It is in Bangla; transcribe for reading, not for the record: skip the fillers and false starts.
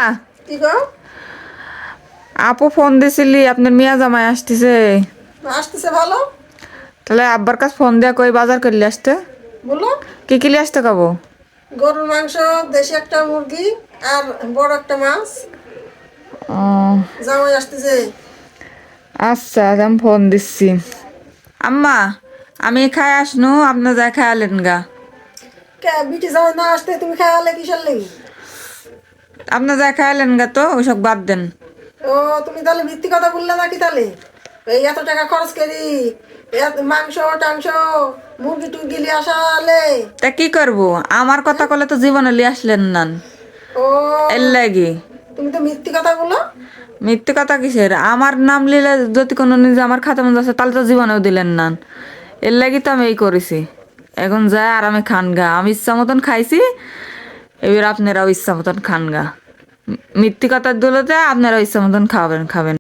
আহ, কি গো? আপু ফোন দিছিলি আপনার মিয়া জামাই আসতেছে। আসতেছে ভালো। তাহলে আব্বার কাছে ফোন দিয়া কই বাজার করলে আসতে। বলো। কি কি লিয়ে আসতে কব? গরুর মাংস, দেশি একটা মুরগি, আর বড় একটা মাছ। ও, জামাই আসতেছে। আচ্ছা আমি ফোন দিচ্ছি। আম্মা, আমি খাই আসনু, আপনার যা খাই আলেন গা। কে বিটি জামাই না আসতে তুমি খেয়ালে কিসের লেগে? আপনার যা খাই আলেন গা, তো ওইসব বাদ দেন। ও, তুমি তাহলে মিথ্যি কথা বললে নাকি? তাহলে এই এত টাকা খরচ করি, এত মাংস টাংস, মুরগি টুরগি লিয়ে আসালে। তা কি করব? আমার কথা হ্যাঁ? কলে তো জীবনে লিয়ে আসলেন না। এর ও, লাগি। তুমি তো মিথ্যি কথা বলো। মিথ্যে কথা কিসের? আমার নাম লিলে যদি কোনো নিজে আমার খাতা মধ্যে আছে তাহলে তো জীবনেও দিলেন না। এর লাগি তো আমি এই করেছি। এখন যায় আরামে খান গা, আমি ইচ্ছা মতন খাইছি, এবার আপনারাও ইচ্ছা মতন খান গা। মিথ্যে কথা দিলে আপনারাও ইচ্ছা মতন খাবেন খাবেন।